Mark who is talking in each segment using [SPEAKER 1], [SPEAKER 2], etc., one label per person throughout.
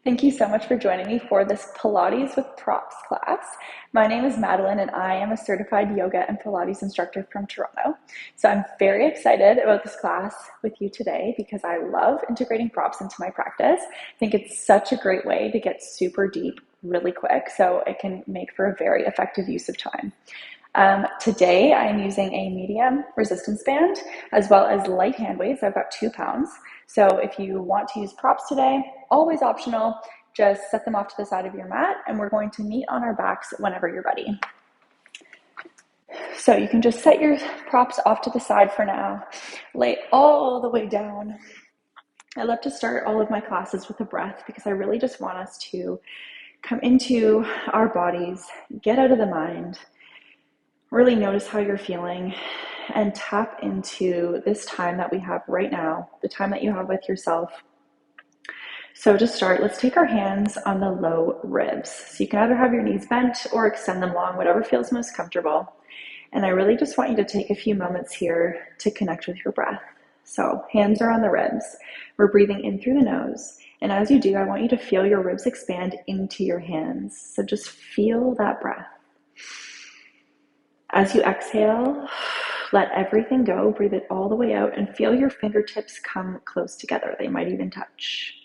[SPEAKER 1] Thank you so much for joining me for this Pilates with Props class. My name is Madeline and I am a certified yoga and Pilates instructor from Toronto. So I'm very excited about this class with you today because I love integrating props into my practice. I think it's such a great way to get super deep really quick, so it can make for a very effective use of time. Today I'm using a medium resistance band as well as light hand weights. I've got 2 pounds. So if you want to use props today, always optional, just set them off to the side of your mat and we're going to meet on our backs whenever you're ready. So you can just set your props off to the side for now, lay all the way down. I love to start all of my classes with a breath because I really just want us to come into our bodies, get out of the mind, really notice how you're feeling and tap into this time that we have right now, the time that you have with yourself. So to start, let's take our hands on the low ribs. So you can either have your knees bent or extend them long, whatever feels most comfortable. And I really just want you to take a few moments here to connect with your breath. So hands are on the ribs. We're breathing in through the nose. And as you do, I want you to feel your ribs expand into your hands. So just feel that breath. As you exhale, let everything go. Breathe it all the way out and feel your fingertips come close together. They might even touch.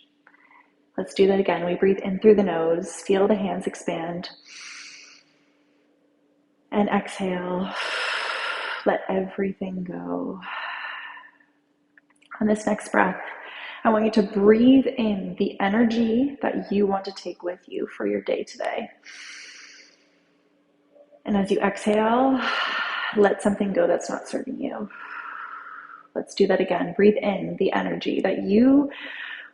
[SPEAKER 1] Let's do that again. We breathe in through the nose, feel the hands expand. And exhale, let everything go. On this next breath, I want you to breathe in the energy that you want to take with you for your day today. And as you exhale, let something go that's not serving you. Let's do that again. Breathe in the energy that you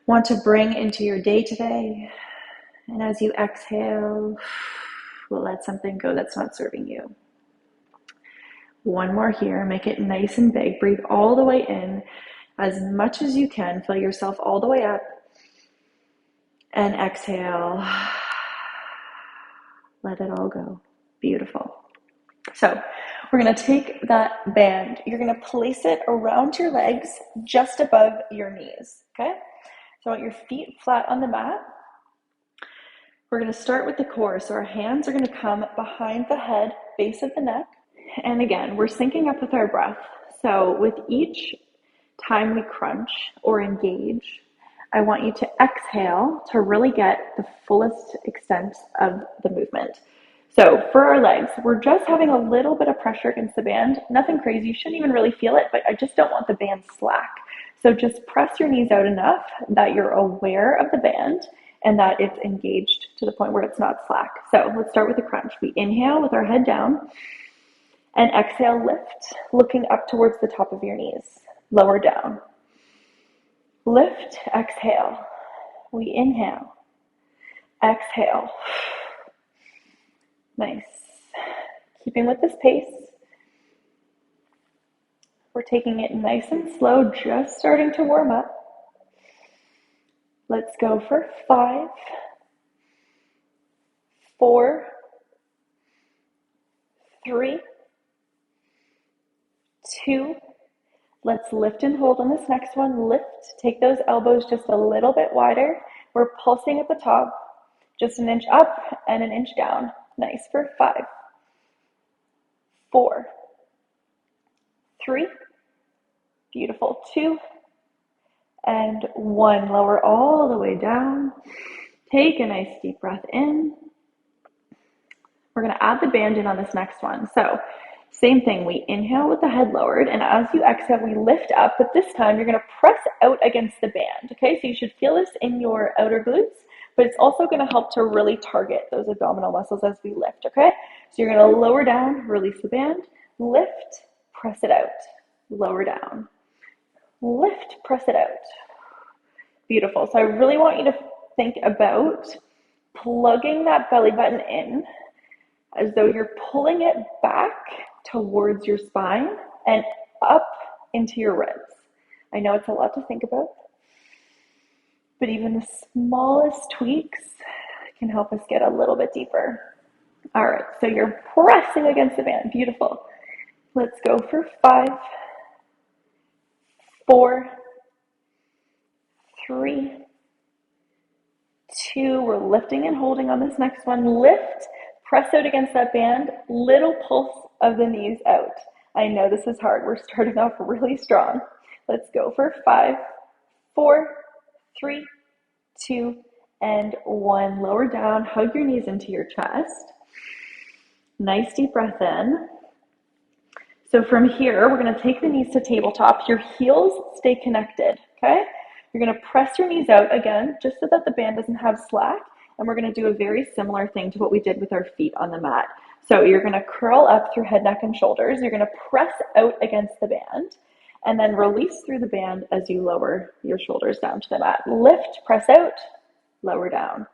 [SPEAKER 1] want to bring into your day today. And as you exhale, we'll let something go that's not serving you. One more here. Make it nice and big. Breathe all the way in as much as you can. Fill yourself all the way up. And exhale. Let it all go. Beautiful. So we're going to take that band. You're going to place it around your legs just above your knees. Okay? So I want your feet flat on the mat. We're going to start with the core. So our hands are going to come behind the head, base of the neck. And again, we're syncing up with our breath. So with each time we crunch or engage, I want you to exhale to really get the fullest extent of the movement. So for our legs, we're just having a little bit of pressure against the band. Nothing crazy. You shouldn't even really feel it, but I just don't want the band slack. So just press your knees out enough that you're aware of the band and that it's engaged to the point where it's not slack. So let's start with the crunch. We inhale with our head down and exhale, lift, looking up towards the top of your knees. Lower down. Lift, exhale. We inhale. Exhale. Nice. Keeping with this pace. We're taking it nice and slow, just starting to warm up. Let's go for 5, 4, 3, 2. Let's lift and hold on this next one. Lift, take those elbows just a little bit wider. We're pulsing at the top, just an inch up and an inch down. Nice for 5, 4, 3, beautiful, 2, and 1. Lower all the way down. Take a nice deep breath in. We're going to add the band in on this next one. So same thing, we inhale with the head lowered, and as you exhale, we lift up, but this time you're going to press out against the band, okay? So you should feel this in your outer glutes, but it's also going to help to really target those abdominal muscles as we lift, okay? So you're going to lower down, release the band, lift, press it out, lower down, lift, press it out. Beautiful. So I really want you to think about plugging that belly button in as though you're pulling it back towards your spine and up into your ribs. I know it's a lot to think about, but even the smallest tweaks can help us get a little bit deeper. All right, so you're pressing against the band. Beautiful. Let's go for 5, 4, 3, 2, we're lifting and holding on this next one. Lift, press out against that band, little pulse of the knees out. I know this is hard. We're starting off really strong. Let's go for 5, 4, 3, 2, and 1. Lower down, hug your knees into your chest. Nice deep breath in. So from here, we're going to take the knees to tabletop. Your heels stay connected, okay? You're going to press your knees out again, just so that the band doesn't have slack. And we're going to do a very similar thing to what we did with our feet on the mat. So you're going to curl up through head, neck, and shoulders. You're going to press out against the band and then release through the band as you lower your shoulders down to the mat. Lift, press out, lower down.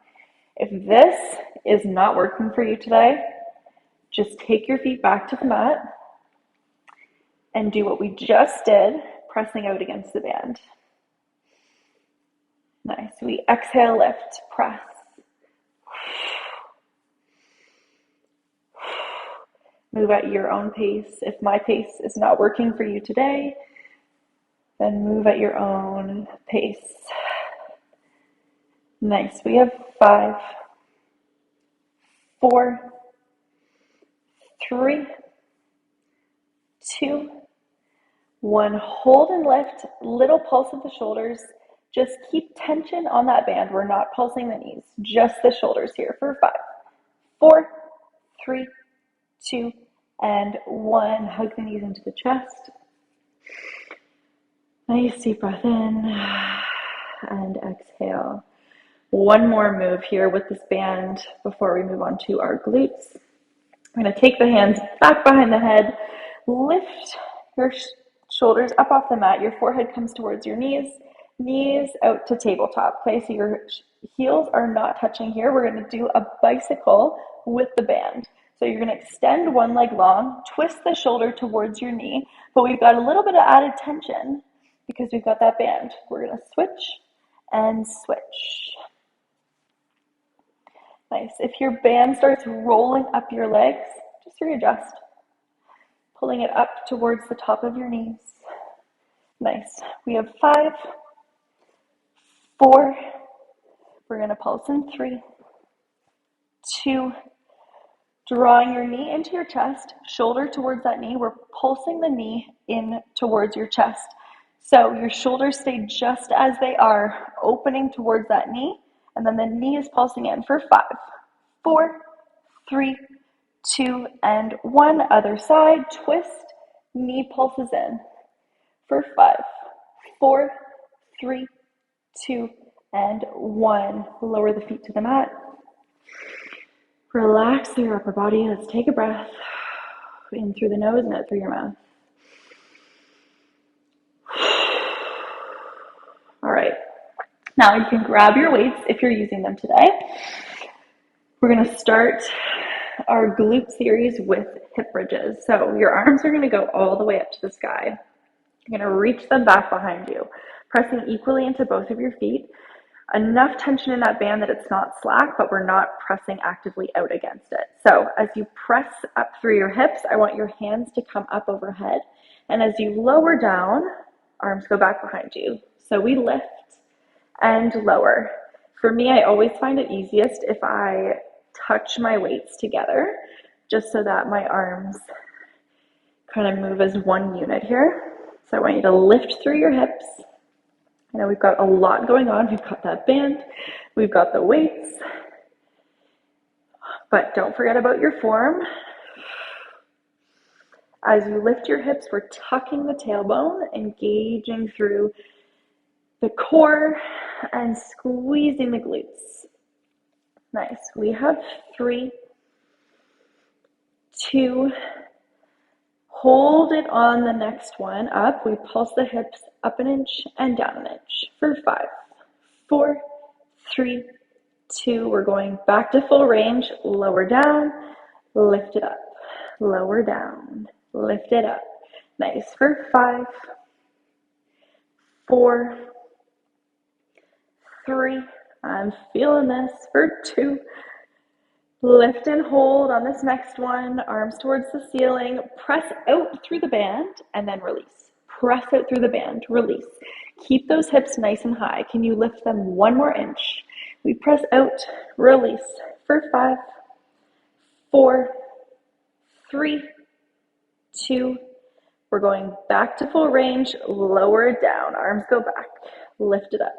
[SPEAKER 1] If this is not working for you today, just take your feet back to the mat and do what we just did, pressing out against the band. Nice. We exhale, lift, press. Move at your own pace. If my pace is not working for you today, then move at your own pace. Nice. We have 5, 4, 3, 2, 1. Hold and lift. Little pulse of the shoulders. Just keep tension on that band. We're not pulsing the knees, just the shoulders here for 5, 4, 3, 2, and 1. Hug the knees into the chest. Nice deep breath in and exhale. One more move here with this band before we move on to our glutes. I'm going to take the hands back behind the head, lift your shoulders up off the mat. Your forehead comes towards your knees out to tabletop. Okay, so your heels are not touching here. We're going to do a bicycle with the band. So you're going to extend one leg long, twist the shoulder towards your knee, but we've got a little bit of added tension because we've got that band. We're going to switch and switch. Nice. If your band starts rolling up your legs, just readjust, pulling it up towards the top of your knees. Nice. We have 5, 4, we're going to pulse in 3, 2, drawing your knee into your chest, shoulder towards that knee. We're pulsing the knee in towards your chest. So your shoulders stay just as they are, opening towards that knee, and then the knee is pulsing in for 5, 4, 3, 2, and 1. Other side, twist, knee pulses in for 5, 4, 3, 2, and 1. Lower the feet to the mat. Relax through your upper body. Let's take a breath in through the nose and out through your mouth. All right. Now you can grab your weights if you're using them today. We're going to start our glute series with hip bridges. So your arms are going to go all the way up to the sky. You're going to reach them back behind you, pressing equally into both of your feet. Enough tension in that band that it's not slack, but we're not pressing actively out against it. So as you press up through your hips, I want your hands to come up overhead. And as you lower down, arms go back behind you. So we lift and lower. For me, I always find it easiest if I touch my weights together, just so that my arms kind of move as one unit here. So I want you to lift through your hips. I know we've got a lot going on. We've got that band, we've got the weights, but don't forget about your form. As you lift your hips, we're tucking the tailbone, engaging through the core and squeezing the glutes. Nice. We have 3, 2, hold it on the next one. Up, we pulse the hips up an inch and down an inch for 5, 4, 3, 2. We're going back to full range. Lower down, lift it up. Lower down, lift it up. Nice for 5, 4, 3. I'm feeling this for 2. Lift and hold on this next one. Arms towards the ceiling. Press out through the band and then release. Press out through the band, release. Keep those hips nice and high. Can you lift them one more inch? We press out, release for 5, 4, 3, 2. We're going back to full range, lower it down, arms go back, lift it up,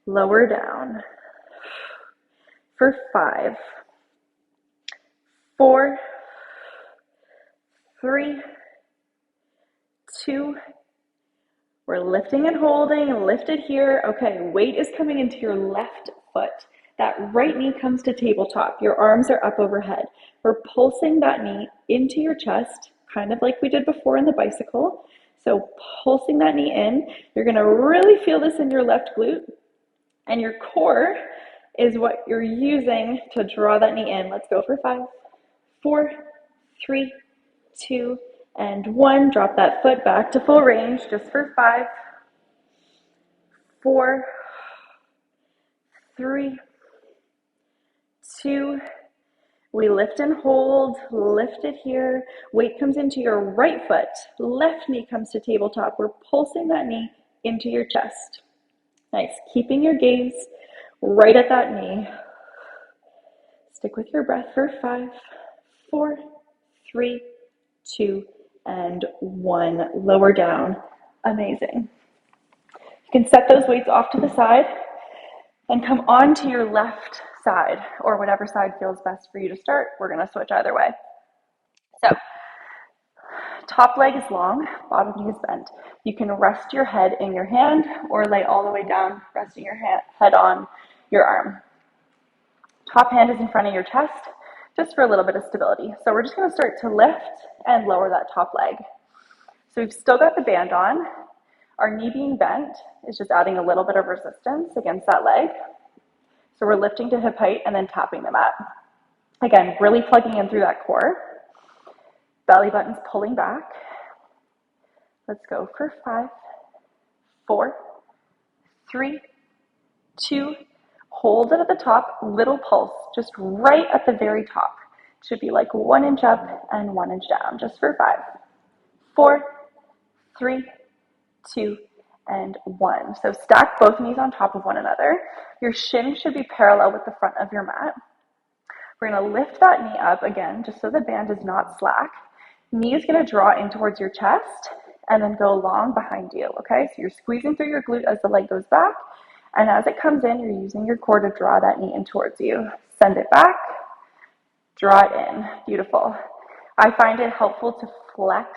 [SPEAKER 1] lower down for 5, 4, 3, 2. We're lifting and holding, lift it here. Okay, weight is coming into your left foot. That right knee comes to tabletop. Your arms are up overhead. We're pulsing that knee into your chest, kind of like we did before in the bicycle. So pulsing that knee in. You're gonna really feel this in your left glute. And your core is what you're using to draw that knee in. Let's go for 5, 4, 3, 2, and 1. Drop that foot back to full range just for 5, 4, 3, 2. We lift and hold, lift it here. Weight comes into your right foot. Left knee comes to tabletop. We're pulsing that knee into your chest. Nice. Keeping your gaze right at that knee. Stick with your breath for 5, 4, 3, 2, and 1. Lower down. Amazing. You can set those weights off to the side and come onto your left side, or whatever side feels best for you to start. We're going to switch either way. So, top leg is long, bottom knee is bent. You can rest your head in your hand or lay all the way down, resting your head on your arm. Top hand is in front of your chest, just for a little bit of stability. So we're just going to start to lift and lower that top leg. So we've still got the band on. Our knee being bent is just adding a little bit of resistance against that leg. So we're lifting to hip height and then tapping the mat. Again, really plugging in through that core. Belly button's pulling back. Let's go for 5, 4, 3, 2. Hold it at the top, little pulse, just right at the very top. It should be like 1 inch up and 1 inch down, just for 5, 4, 3, 2, and 1. So stack both knees on top of one another. Your shin should be parallel with the front of your mat. We're going to lift that knee up again, just so the band is not slack. Knee is going to draw in towards your chest and then go long behind you, okay? So you're squeezing through your glute as the leg goes back. And as it comes in, you're using your core to draw that knee in towards you. Send it back, draw it in. Beautiful. I find it helpful to flex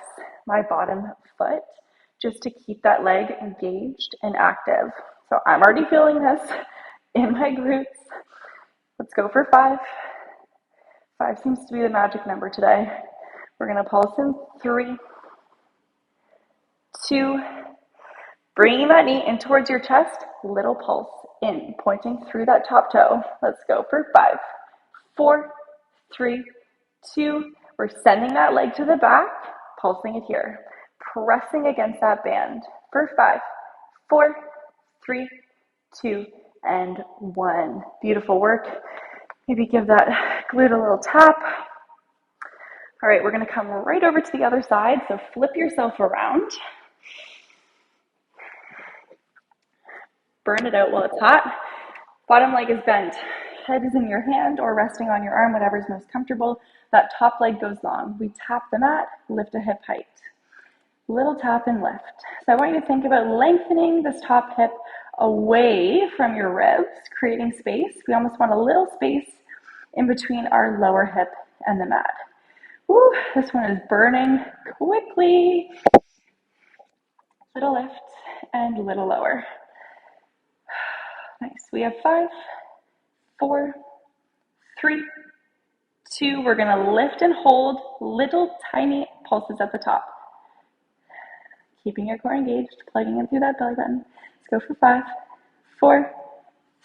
[SPEAKER 1] my bottom foot just to keep that leg engaged and active. So I'm already feeling this in my glutes. Let's go for 5. 5 seems to be the magic number today. We're going to pulse in 3, 2, bringing that knee in towards your chest, little pulse in, pointing through that top toe. Let's go for 5, 4, 3, 2. We're sending that leg to the back, pulsing it here, pressing against that band for 5, 4, 3, 2, and 1. Beautiful work. Maybe give that glute a little tap. All right, we're going to come right over to the other side. So flip yourself around. Burn it out while it's hot. Bottom leg is bent. Head is in your hand or resting on your arm, whatever is most comfortable. That top leg goes long. We tap the mat, lift to hip height. Little tap and lift. So I want you to think about lengthening this top hip away from your ribs, creating space. We almost want a little space in between our lower hip and the mat. Woo, this one is burning quickly. Little lift and little lower. Nice. We have 5, 4, 3, 2. We're going to lift and hold, little tiny pulses at the top. Keeping your core engaged, plugging in through that belly button. Let's go for 5, 4,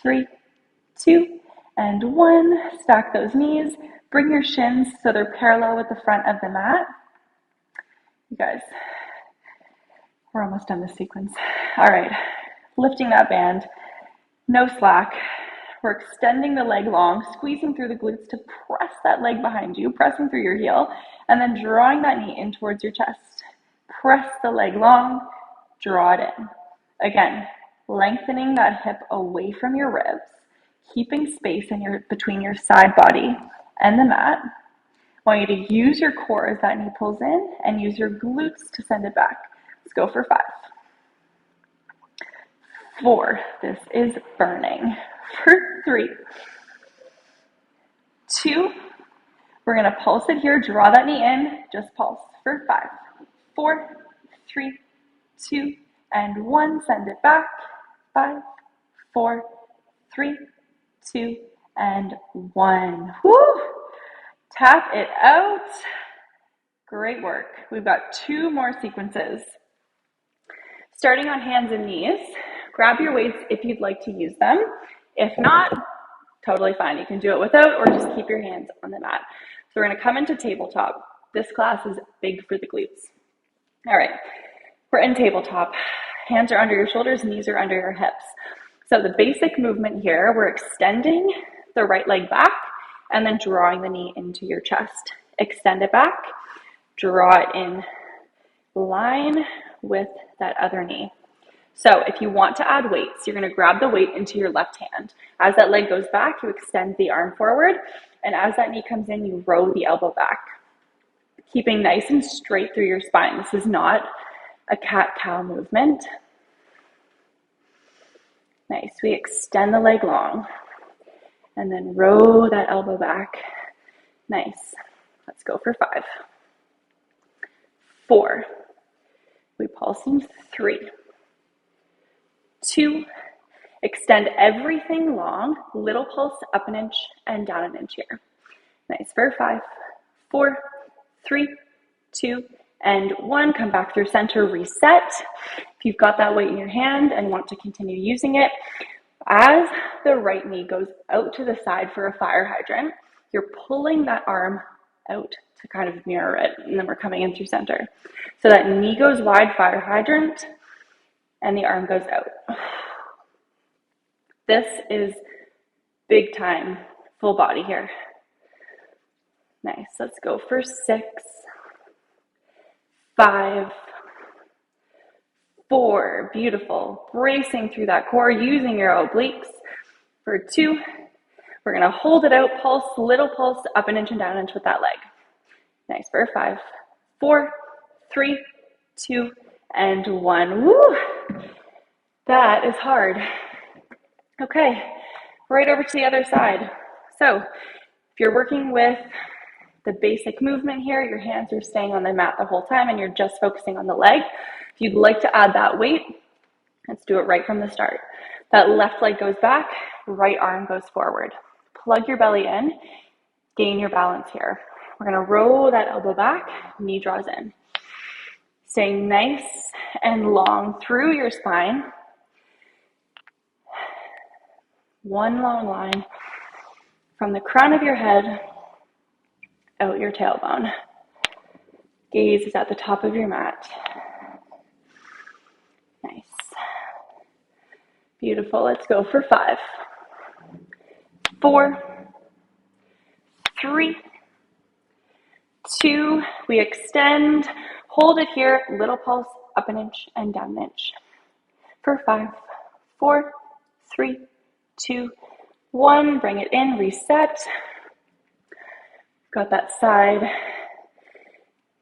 [SPEAKER 1] 3, 2, and 1. Stack those knees. Bring your shins so they're parallel with the front of the mat. You guys, we're almost done this sequence. All right, lifting that band, no slack. We're extending the leg long, squeezing through the glutes to press that leg behind you, pressing through your heel, and then drawing that knee in towards your chest. Press the leg long, draw it in. Again, lengthening that hip away from your ribs, keeping space between your side body and the mat. I want you to use your core as that knee pulls in and use your glutes to send it back. Let's go for 5. 4, this is burning. For 3, 2, we're gonna pulse it here, draw that knee in, just pulse for 5, 4, 3, 2, and 1, send it back, 5, 4, 3, 2, and 1. Woo! Tap it out. Great work. We've got 2 more sequences. Starting on hands and knees, grab your weights if you'd like to use them. If not, totally fine. You can do it without or just keep your hands on the mat. So we're gonna come into tabletop. This class is big for the glutes. All right, we're in tabletop. Hands are under your shoulders, knees are under your hips. So the basic movement here, we're extending the right leg back and then drawing the knee into your chest. Extend it back, draw it in line with that other knee. So if you want to add weights, you're going to grab the weight into your left hand. As that leg goes back, you extend the arm forward, and as that knee comes in, you row the elbow back. Keeping nice and straight through your spine. This is not a cat-cow movement. Nice. We extend the leg long, and then row that elbow back. Nice. Let's go for 5. 4. We pulse in 3. 2. Extend everything long. Little pulse up an inch and down an inch here. Nice. For 5, 4, 3, 2, and 1. Come back through center, reset. If you've got that weight in your hand and want to continue using it, as the right knee goes out to the side for a fire hydrant, you're pulling that arm out to kind of mirror it, and then we're coming in through center. So that knee goes wide, fire hydrant, and the arm goes out. This is big time, full body here. Nice, let's go for 6, 5, 4, beautiful. Bracing through that core, using your obliques. For 2, we're gonna hold it out, pulse, little pulse, up an inch and down an inch with that leg. Nice, for 5, 4, 3, 2, and 1. Woo! That is hard. Okay, right over to the other side. So if you're working with the basic movement here, your hands are staying on the mat the whole time and you're just focusing on the leg. If you'd like to add that weight, let's do it right from the start. That left leg goes back, right arm goes forward. Plug your belly in, gain your balance here. We're gonna roll that elbow back, knee draws in. Stay nice and long through your spine. One long line from the crown of your head out your tailbone. Gaze is at the top of your mat. Nice. Beautiful. Let's go for 5, 4, 3, 2. We extend. Hold it here. Little pulse up an inch and down an inch. For 5, 4, 3, 2, 1. Bring it in. Reset. Got that side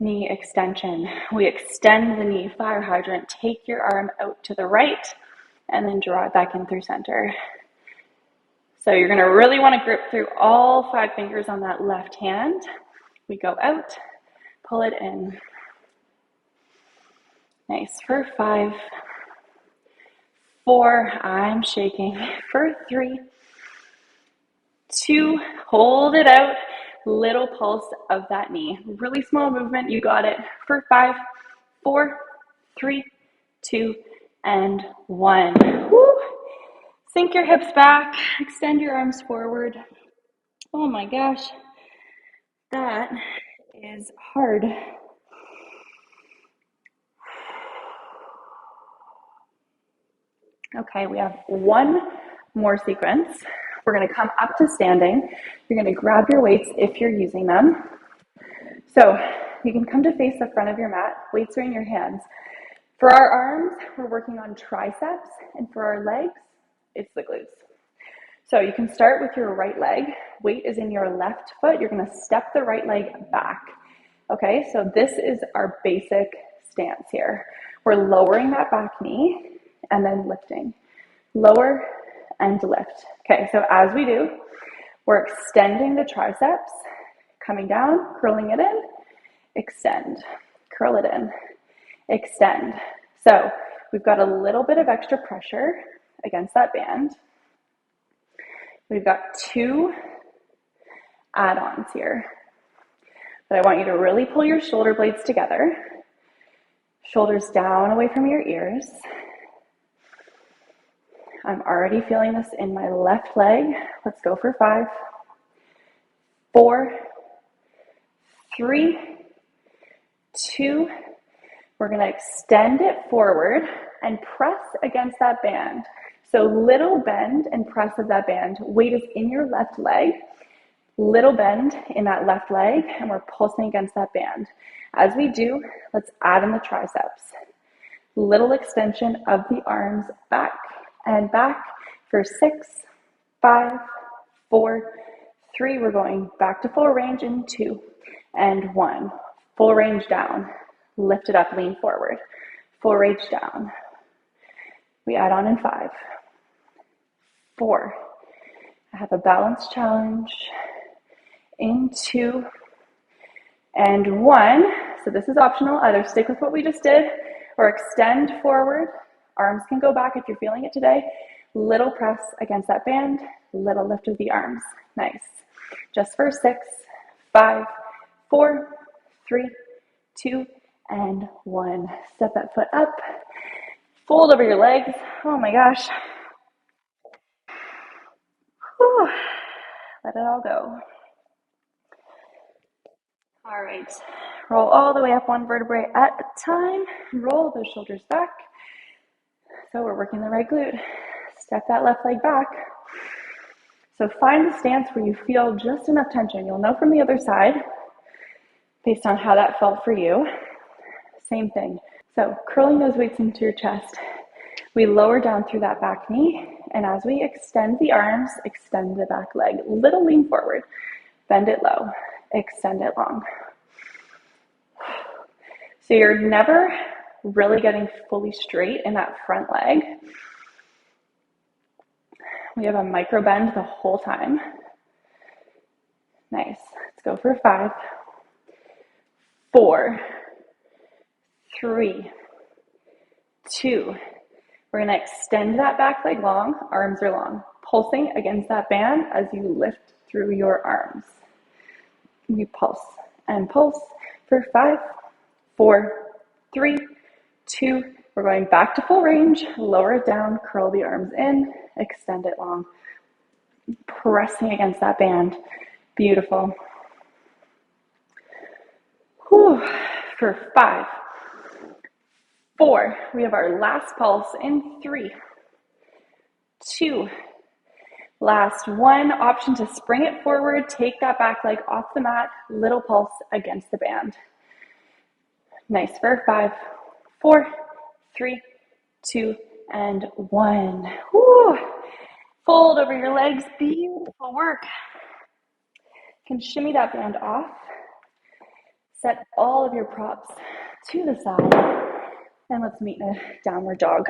[SPEAKER 1] knee extension. We extend the knee, fire hydrant. Take your arm out to the right and then draw it back in through center. So you're going to really want to grip through all 5 fingers on that left hand. We go out, pull it in. Nice. For 5, 4, I'm shaking. For 3, 2, hold it out. Little pulse of that knee. Really small movement. You got it. For 5, 4, 3, 2, and 1. Woo. Sink your hips back. Extend your arms forward. Oh my gosh. That is hard. Okay, we have one more sequence. We're going to come up to standing. You're going to grab your weights if you're using them. So you can come to face the front of your mat. Weights are in your hands. For our arms, we're working on triceps, and for our legs, it's the glutes. So you can start with your right leg. Weight is in your left foot. You're gonna step the right leg back. Okay, so this is our basic stance here. We're lowering that back knee and then lifting. Lower and lift. Okay, so as we do, we're extending the triceps, coming down, curling it in, extend, curl it in, extend. So we've got a little bit of extra pressure against that band. We've got 2 add-ons here. But I want you to really pull your shoulder blades together. Shoulders down away from your ears. I'm already feeling this in my left leg. Let's go for 5, 4, 3, 2. We're going to extend it forward and press against that band. So little bend and press of that band. Weight is in your left leg. Little bend in that left leg, and we're pulsing against that band. As we do, let's add in the triceps. Little extension of the arms back and back for 6, 5, 4, 3. We're going back to full range in 2 and 1. Full range down. Lift it up, lean forward. Full range down. We add on in 5, 4. I have a balance challenge. In 2 and 1. So this is optional. Either stick with what we just did or extend forward. Arms can go back if you're feeling it today. Little press against that band. Little lift of the arms. Nice. Just for 6, 5, 4, 3, 2, and 1. Step that foot up. Fold over your legs. Oh my gosh. Whew. Let it all go. All right, roll all the way up 1 vertebrae at a time. Roll those shoulders back. So we're working the right glute. Step that left leg back. So find the stance where you feel just enough tension. You'll know from the other side, based on how that felt for you. Same thing. So curling those weights into your chest. We lower down through that back knee, and as we extend the arms, extend the back leg. Little lean forward. Bend it low. Extend it long. So you're never really getting fully straight in that front leg. We have a micro bend the whole time. Nice. Let's go for 5, 4, 3, 2. We're going to extend that back leg long. Arms are long. Pulsing against that band as you lift through your arms. You pulse and pulse for 5, 4, 3, 2. We're going back to full range. Lower it down, curl the arms in, extend it long. Pressing against that band. Beautiful. Whew. For 5, 4. We have our last pulse in 3, 2. Last 1. Option to spring it forward. Take that back leg off the mat. Little pulse against the band. Nice for 5, 4, 3, 2, and 1. Woo. Fold over your legs. Beautiful work. You can shimmy that band off. Set all of your props to the side. And let's meet in a downward dog.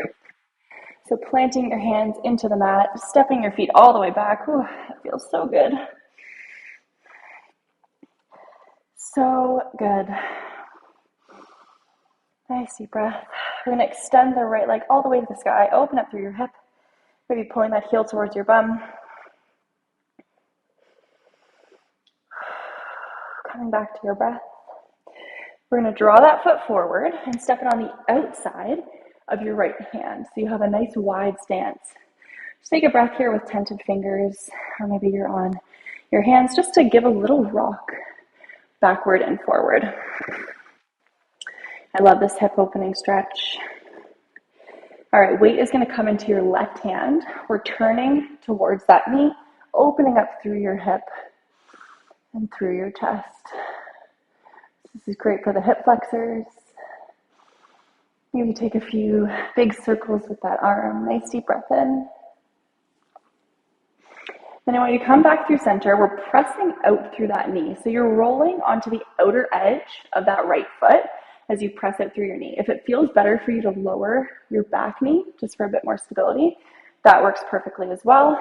[SPEAKER 1] So planting your hands into the mat, stepping your feet all the way back. Whew, that feels so good. So good. Nice deep breath. We're going to extend the right leg all the way to the sky. Open up through your hip. Maybe pulling that heel towards your bum. Coming back to your breath. We're going to draw that foot forward and step it on the outside of your right hand. So you have a nice wide stance. Just take a breath here with tented fingers, or maybe you're on your hands, just to give a little rock backward and forward. I love this hip opening stretch. All right, weight is going to come into your left hand. We're turning towards that knee, opening up through your hip and through your chest. This is great for the hip flexors. Maybe take a few big circles with that arm. Nice deep breath in. Then I want you to come back through center. We're pressing out through that knee. So you're rolling onto the outer edge of that right foot as you press it through your knee. If it feels better for you to lower your back knee just for a bit more stability, that works perfectly as well.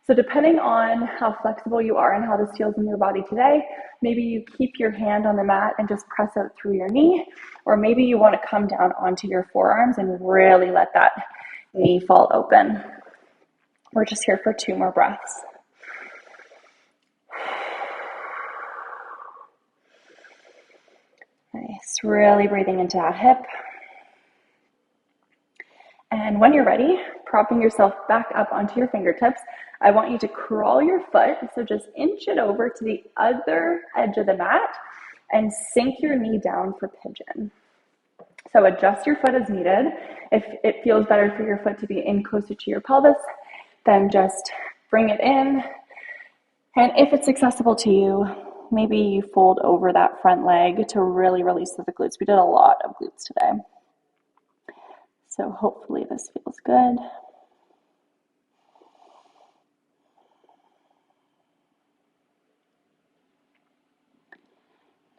[SPEAKER 1] So depending on how flexible you are and how this feels in your body today, maybe you keep your hand on the mat and just press out through your knee, or maybe you want to come down onto your forearms and really let that knee fall open. We're just here for 2 more breaths. Nice, really breathing into that hip. And when you're ready, propping yourself back up onto your fingertips, I want you to crawl your foot, so just inch it over to the other edge of the mat and sink your knee down for pigeon. So adjust your foot as needed. If it feels better for your foot to be in closer to your pelvis, then just bring it in. And if it's accessible to you, maybe you fold over that front leg to really release the glutes. We did a lot of glutes today. So hopefully this feels good.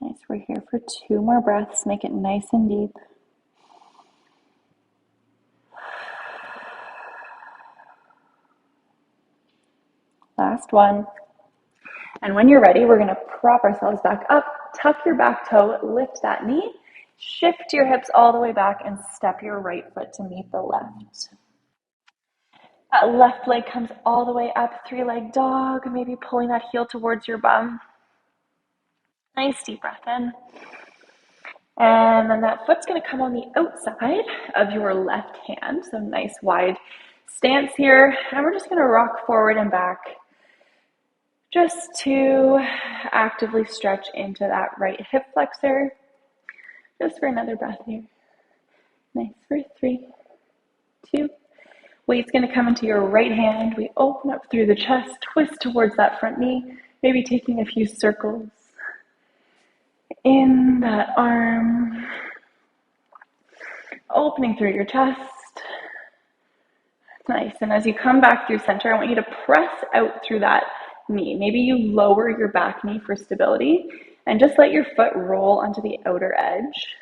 [SPEAKER 1] Nice, we're here for 2 more breaths. Make it nice and deep. Last one. And when you're ready, we're going to prop ourselves back up, tuck your back toe, lift that knee, shift your hips all the way back, and step your right foot to meet the left. That left leg comes all the way up, 3-leg dog, maybe pulling that heel towards your bum. Nice deep breath in. And then that foot's going to come on the outside of your left hand. So nice wide stance here. And we're just going to rock forward and back just to actively stretch into that right hip flexor. Just for another breath here. Nice, for 3, 2. Weight's going to come into your right hand. We open up through the chest, twist towards that front knee, maybe taking a few circles in that arm, opening through your chest. Nice, and as you come back through center, I want you to press out through that knee. Maybe you lower your back knee for stability and just let your foot roll onto the outer edge.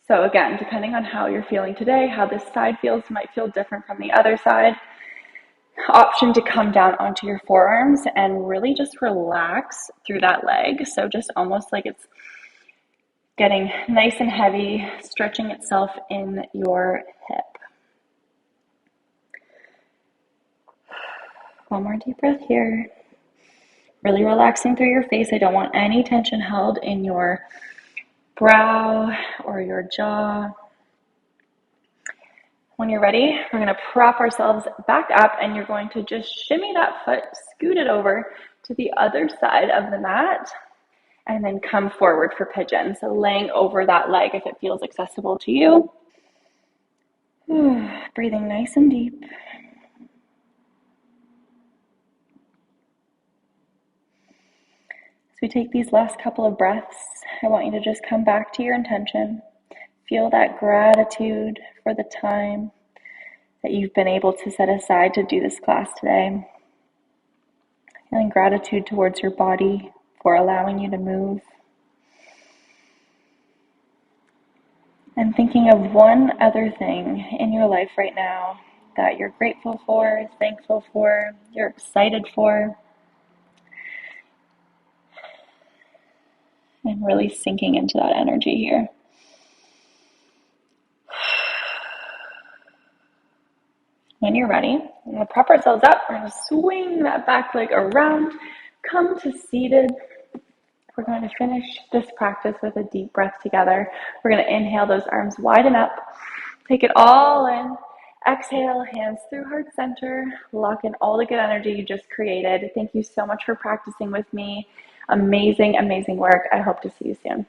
[SPEAKER 1] So again, depending on how you're feeling today, how this side feels might feel different from the other side. Option to come down onto your forearms and really just relax through that leg. So just almost like it's getting nice and heavy, stretching itself in your hip. One more deep breath here. Really relaxing through your face. I don't want any tension held in your brow or your jaw. When you're ready, we're going to prop ourselves back up and you're going to just shimmy that foot, scoot it over to the other side of the mat, and then come forward for pigeon. So laying over that leg if it feels accessible to you. Breathing nice and deep. As we take these last couple of breaths, I want you to just come back to your intention. Feel that gratitude for the time that you've been able to set aside to do this class today. Feeling gratitude towards your body for allowing you to move. And thinking of one other thing in your life right now that you're grateful for, thankful for, you're excited for. And really sinking into that energy here. When you're ready, we're going to prop ourselves up. We're going to swing that back leg around, come to seated. We're going to finish this practice with a deep breath together. We're going to inhale, those arms widen up. Take it all in. Exhale, hands through heart center. Lock in all the good energy you just created. Thank you so much for practicing with me. Amazing, amazing work. I hope to see you soon.